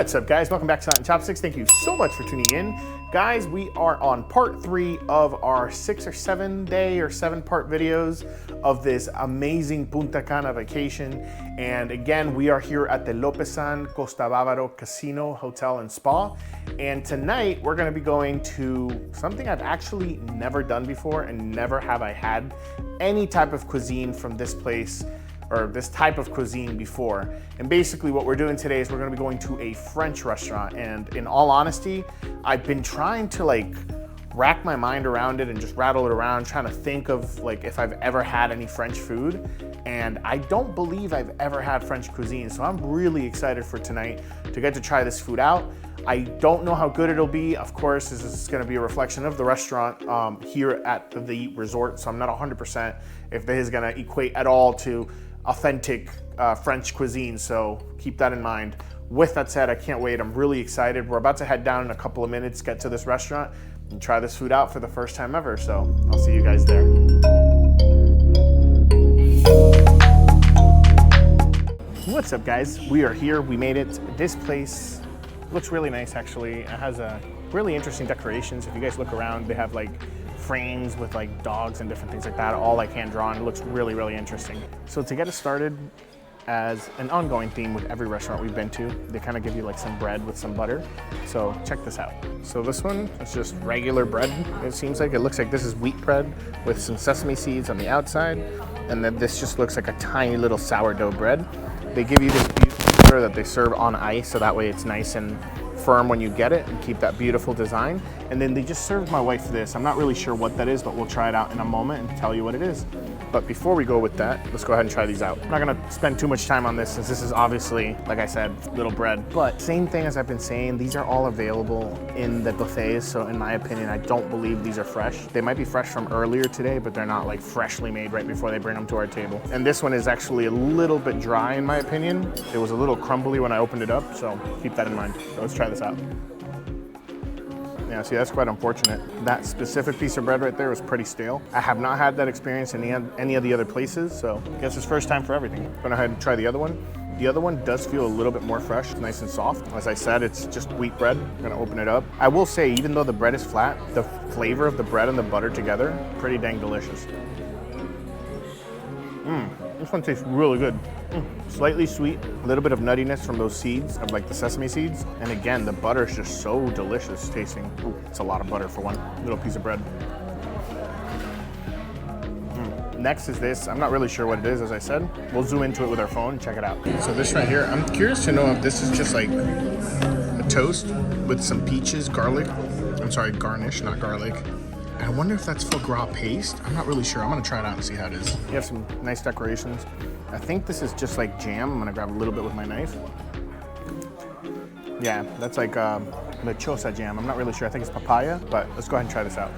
What's up, guys? Welcome back to Chopsticks. Thank you so much for tuning in. Guys, we are on part 3 of our 6 or 7 day or 7-part videos of this amazing Punta Cana vacation. And again, we are here at the Lopesan Costa Bavaro Casino, Hotel and Spa. And tonight we're gonna be going to something I've actually never done before, and never have I had any type of cuisine from this place or this type of cuisine before. And basically what we're doing today is we're gonna be going to a French restaurant. And in all honesty, I've been trying to rack my mind around it and just rattle it around, trying to think of if I've ever had any French food. And I don't believe I've ever had French cuisine. So I'm really excited for tonight to get to try this food out. I don't know how good it'll be. Of course, this is gonna be a reflection of the restaurant here at the resort. So I'm not 100% if this is gonna equate at all to authentic French cuisine, so keep that in mind. With that said, I can't wait. I'm really excited. We're about to head down in a couple of minutes, get to this restaurant, and try this food out for the first time ever. So I'll see you guys there. What's up, guys? We are here. We made it. This place looks really nice, actually. It has a really interesting decorations. If you guys look around, they have frames with dogs and different things like that, all hand drawn. It looks really, really interesting. So to get us started, as an ongoing theme with every restaurant we've been to, they kind of give you some bread with some butter. So check this out. So this one is just regular bread. It seems like, it looks like this is wheat bread with some sesame seeds on the outside. And then this just looks like a tiny little sourdough bread. They give you this beautiful butter that they serve on ice, so that way it's nice and firm when you get it and keep that beautiful design. And then they just served my wife this. I'm not really sure what that is, but we'll try it out in a moment and tell you what it is. But before we go with that, let's go ahead and try these out. I'm not gonna spend too much time on this since this is obviously, like I said, little bread. But same thing as I've been saying, these are all available in the buffets. So in my opinion, I don't believe these are fresh. They might be fresh from earlier today, but they're not freshly made right before they bring them to our table. And this one is actually a little bit dry in my opinion. It was a little crumbly when I opened it up, so keep that in mind. So let's try this out. Yeah, see, that's quite unfortunate. That specific piece of bread right there was pretty stale. I have not had that experience in any of the other places, so I guess it's first time for everything. I'm gonna go ahead and try the other one. The other one does feel a little bit more fresh, nice and soft. As I said, it's just wheat bread. I'm gonna open it up. I will say, even though the bread is flat, the flavor of the bread and the butter together, pretty dang delicious. This one tastes really good. Slightly sweet, a little bit of nuttiness from those seeds, of the sesame seeds. And again, the butter is just so delicious tasting. Ooh, it's a lot of butter for one little piece of bread. Next is this. I'm not really sure what it is, as I said. We'll zoom into it with our phone and check it out. So this right here, I'm curious to know if this is just a toast with some peaches, garlic. I'm sorry, garnish, not garlic. I wonder if that's foie gras paste. I'm not really sure. I'm gonna try it out and see how it is. You have some nice decorations. I think this is just jam. I'm gonna grab a little bit with my knife. Yeah, that's lechosa jam. I'm not really sure. I think it's papaya, but let's go ahead and try this out.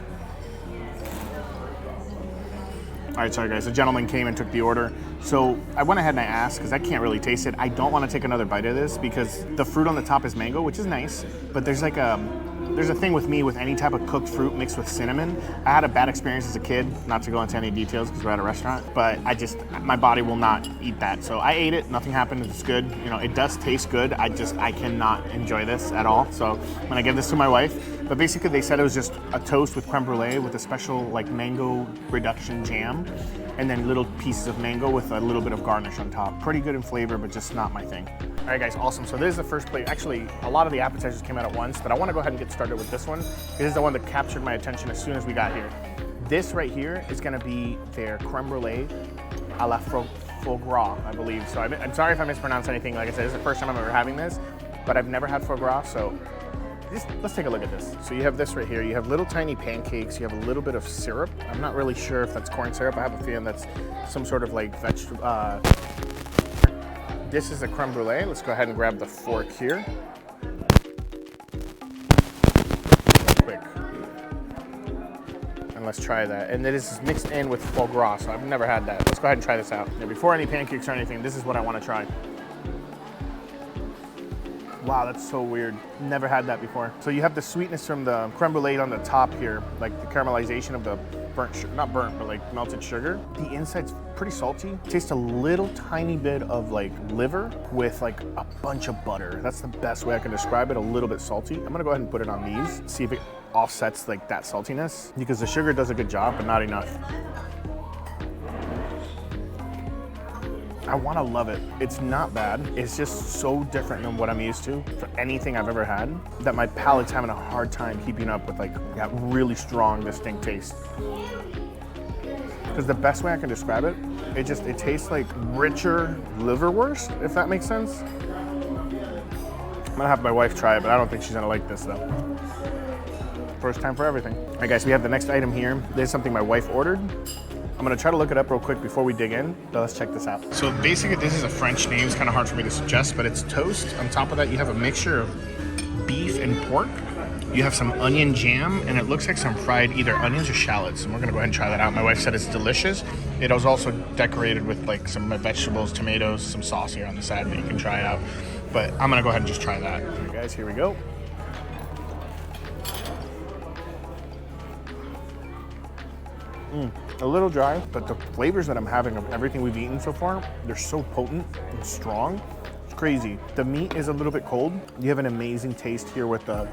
All right, sorry guys, the gentleman came and took the order. So I went ahead and I asked, because I can't really taste it. I don't want to take another bite of this because the fruit on the top is mango, which is nice, but there's a thing with me with any type of cooked fruit mixed with cinnamon. I had a bad experience as a kid, not to go into any details because we're at a restaurant, but my body will not eat that. So I ate it, nothing happened, it's good. It does taste good. I cannot enjoy this at all. So I'm gonna give this to my wife. But basically they said it was just a toast with creme brulee with a special mango reduction jam, and then little pieces of mango with a little bit of garnish on top. Pretty good in flavor, but just not my thing. All right guys, awesome. So this is the first plate. Actually, a lot of the appetizers came out at once, but I wanna go ahead and get started with this one. This is the one that captured my attention as soon as we got here. This right here is gonna be their creme brulee a la foie gras, I believe. So I'm sorry if I mispronounce anything. Like I said, this is the first time I'm ever having this, but I've never had foie gras, so let's take a look at this. So you have this right here. You have little tiny pancakes. You have a little bit of syrup. I'm not really sure if that's corn syrup. I have a feeling that's some sort of vegetable. This is a creme brulee. Let's go ahead and grab the fork here. Quick. And let's try that. And this is mixed in with foie gras, so I've never had that. Let's go ahead and try this out. Now, before any pancakes or anything, this is what I want to try. Wow, that's so weird. Never had that before. So you have the sweetness from the creme brulee on the top here, the caramelization of the not burnt, but like melted sugar. The inside's pretty salty. Tastes a little tiny bit of like liver with like a bunch of butter. That's the best way I can describe it, a little bit salty. I'm gonna go ahead and put it on these, see if it offsets like that saltiness, because the sugar does a good job, but not enough. I wanna love it. It's not bad. It's just so different than what I'm used to for anything I've ever had that my palate's having a hard time keeping up with like that really strong, distinct taste. Because the best way I can describe it, it tastes like richer liverwurst, if that makes sense. I'm gonna have my wife try it, but I don't think she's gonna like this though. First time for everything. All right guys, we have the next item here. This is something my wife ordered. I'm gonna try to look it up real quick before we dig in, but let's check this out. So basically this is a French name. It's kind of hard for me to suggest, but it's toast. On top of that, you have a mixture of beef and pork. You have some onion jam, and it looks like some fried either onions or shallots. And we're gonna go ahead and try that out. My wife said it's delicious. It was also decorated with like some vegetables, tomatoes, some sauce here on the side that you can try out. But I'm gonna go ahead and just try that. All right, guys, here we go. A little dry, but the flavors that I'm having of everything we've eaten so far, they're so potent and strong. It's crazy. The meat is a little bit cold. You have an amazing taste here with the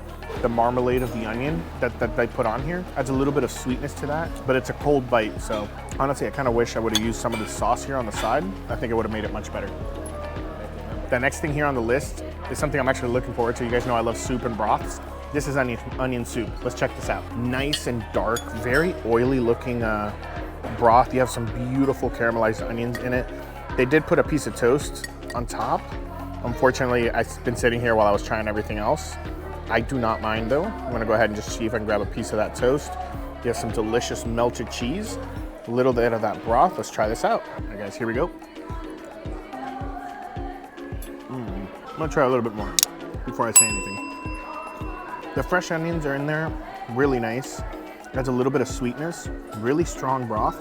marmalade of the onion that they put on here. Adds a little bit of sweetness to that, but it's a cold bite. So honestly, I kind of wish I would have used some of the sauce here on the side. I think it would have made it much better. The next thing here on the list is something I'm actually looking forward to. You guys know I love soup and broths. This is onion soup. Let's check this out. Nice and dark, very oily looking broth. You have some beautiful caramelized onions in it. They did put a piece of toast on top. Unfortunately, I've been sitting here while I was trying everything else. I do not mind though. I'm gonna go ahead and just see if I can grab a piece of that toast. You have some delicious melted cheese, a little bit of that broth. Let's try this out. All right guys, here we go. I'm gonna try a little bit more before I say anything. The fresh onions are in there, really nice. Adds a little bit of sweetness, really strong broth.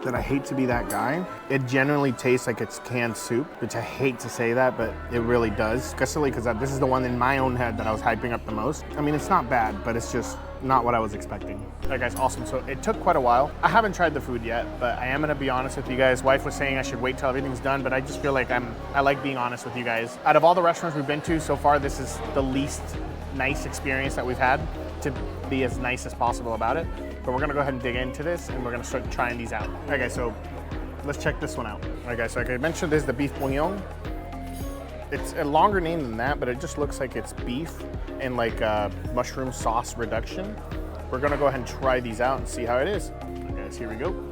That I hate to be that guy. It genuinely tastes like it's canned soup, which I hate to say that, but it really does. Especially because this is the one in my own head that I was hyping up the most. I mean, it's not bad, but it's just not what I was expecting. All right guys, awesome. So it took quite a while. I haven't tried the food yet, but I am gonna be honest with you guys. Wife was saying I should wait till everything's done, but I just feel like I like being honest with you guys. Out of all the restaurants we've been to so far, this is the least nice experience that we've had, to be as nice as possible about it. But we're gonna go ahead and dig into this and we're gonna start trying these out. All right guys, so let's check this one out. All right guys, so like I mentioned, this is the beef bouillon. It's a longer name than that, but it just looks like it's beef and like a mushroom sauce reduction. We're gonna go ahead and try these out and see how it is. All right guys, here we go.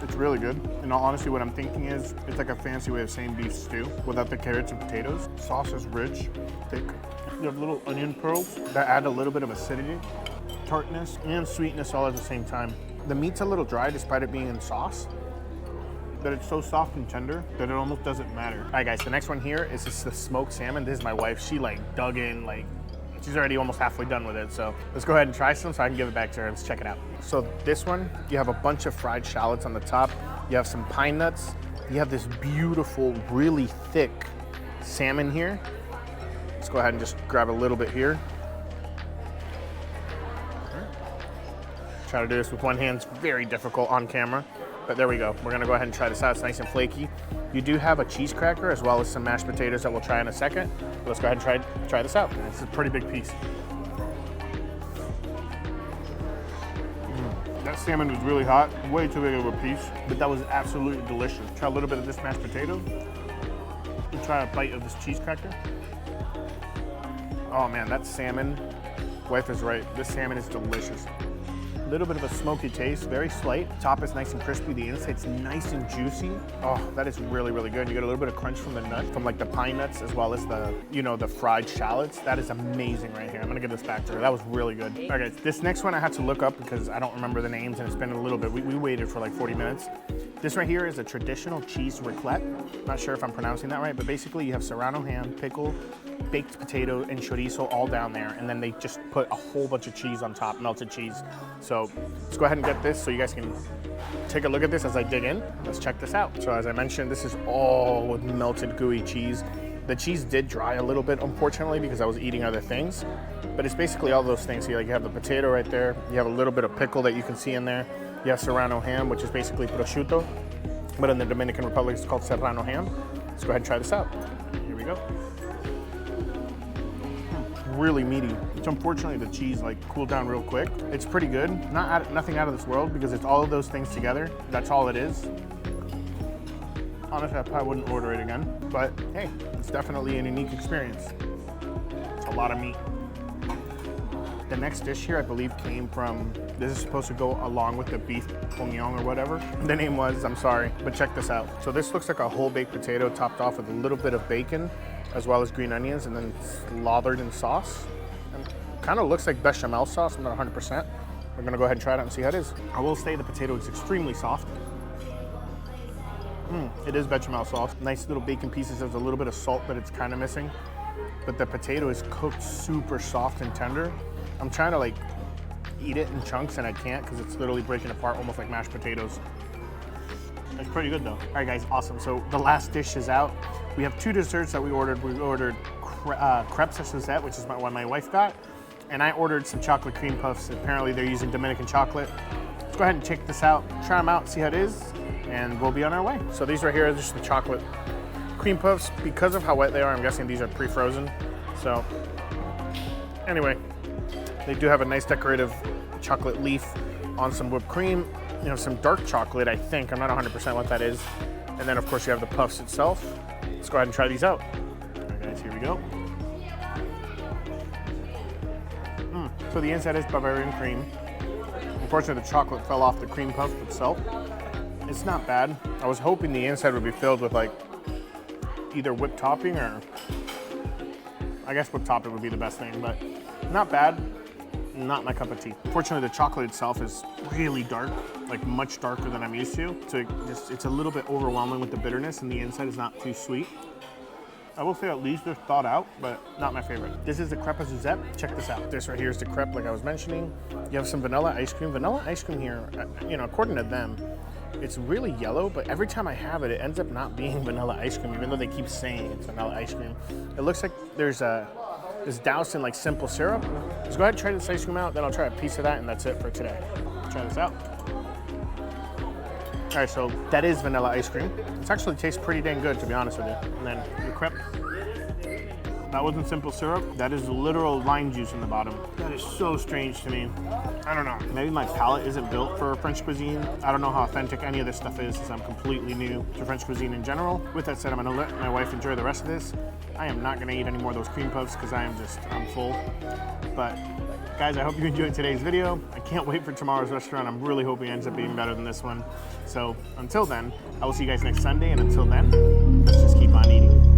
It's really good. In all honesty, what I'm thinking is it's like a fancy way of saying beef stew without the carrots and potatoes. Sauce is rich, thick. You have little onion pearls that add a little bit of acidity, tartness, and sweetness all at the same time. The meat's a little dry despite it being in sauce, but it's so soft and tender that it almost doesn't matter. All right guys, the next one here is just the smoked salmon. This is my wife. She like dug in, like she's already almost halfway done with it. So let's go ahead and try some so I can give it back to her. Let's check it out. So this one, you have a bunch of fried shallots on the top. You have some pine nuts. You have this beautiful, really thick salmon here. Let's go ahead and just grab a little bit here. Try to do this with one hand, it's very difficult on camera, but there we go. We're gonna go ahead and try this out. It's nice and flaky. You do have a cheese cracker as well as some mashed potatoes that we'll try in a second. But let's go ahead and try this out. It's a pretty big piece. That salmon was really hot, way too big of a piece, but that was absolutely delicious. Try a little bit of this mashed potato. And try a bite of this cheese cracker. Oh man, that salmon, wife is right. This salmon is delicious. A little bit of a smoky taste, very slight. Top is nice and crispy, the inside's nice and juicy. Oh, that is really, really good. You get a little bit of crunch from the nut, from like the pine nuts, as well as the, you know, the fried shallots. That is amazing right here. I'm gonna give this back to her. That was really good. All right, guys, this next one I had to look up because I don't remember the names and it's been a little bit. We waited for like 40 minutes. This right here is a traditional cheese raclette. Not sure if I'm pronouncing that right, but basically you have serrano ham, pickle, baked potato, and chorizo all down there, and then they just put a whole bunch of cheese on top, melted cheese. So let's go ahead and get this so you guys can take a look at this as I dig in. Let's check this out. So as I mentioned, this is all with melted gooey cheese. The cheese did dry a little bit, unfortunately, because I was eating other things. But it's basically all those things. So like you have the potato right there. You have a little bit of pickle that you can see in there. You have Serrano ham, which is basically prosciutto. But in the Dominican Republic, it's called Serrano ham. Let's go ahead and try this out. Here we go. Really meaty, which unfortunately the cheese like cooled down real quick. It's pretty good. Nothing out of this world because it's all of those things together. That's all it is. Honestly, I probably wouldn't order it again, but hey, it's definitely a unique experience. It's a lot of meat. The next dish here, I believe, came from, this is supposed to go along with the beef pognon or whatever. The name was, I'm sorry, but check this out. So this looks like a whole baked potato topped off with a little bit of bacon, as well as green onions, and then slathered in sauce. And kind of looks like bechamel sauce, I'm not 100%. We're gonna go ahead and try it out and see how it is. I will say the potato is extremely soft. It is bechamel sauce. Nice little bacon pieces. There's a little bit of salt that it's kind of missing. But the potato is cooked super soft and tender. I'm trying to like eat it in chunks and I can't because it's literally breaking apart almost like mashed potatoes. It's pretty good though. All right guys, awesome. So the last dish is out. We have two desserts that we ordered. We ordered crepes à suzette, which is what my wife got. And I ordered some chocolate cream puffs. Apparently they're using Dominican chocolate. Let's go ahead and check this out, try them out, see how it is, and we'll be on our way. So these right here are just the chocolate cream puffs. Because of how wet they are, I'm guessing these are pre-frozen. So anyway, they do have a nice decorative chocolate leaf on some whipped cream, you know, some dark chocolate, I think. I'm not 100% what that is. And then of course you have the puffs itself. Let's go ahead and try these out. All right guys, here we go. So the inside is Bavarian cream. Unfortunately, the chocolate fell off the cream puff itself. It's not bad. I was hoping the inside would be filled with like either whipped topping or, I guess whipped topping would be the best thing, but not bad, not my cup of tea. Fortunately, the chocolate itself is really dark, like much darker than I'm used to. So it's a little bit overwhelming with the bitterness, and the inside is not too sweet. I will say at least they're thought out, but not my favorite. This is the crepe à suzette. Check this out. This right here is the crepe, like I was mentioning. You have some vanilla ice cream. Vanilla ice cream here, you know, according to them, it's really yellow, but every time I have it, it ends up not being vanilla ice cream, even though they keep saying it's vanilla ice cream. It looks like there's it's doused in like simple syrup. Let's go ahead and try this ice cream out, then I'll try a piece of that, and that's it for today. Try this out. All right, so that is vanilla ice cream. It actually tastes pretty dang good, to be honest with you. And then the crepe, that wasn't simple syrup. That is literal lime juice in the bottom. That is so strange to me. I don't know. Maybe my palate isn't built for French cuisine. I don't know how authentic any of this stuff is since I'm completely new to French cuisine in general. With that said, I'm gonna let my wife enjoy the rest of this. I am not gonna eat any more of those cream puffs because I'm full. But guys, I hope you enjoyed today's video. I can't wait for tomorrow's restaurant. I'm really hoping it ends up being better than this one. So until then, I will see you guys next Sunday. And until then, let's just keep on eating.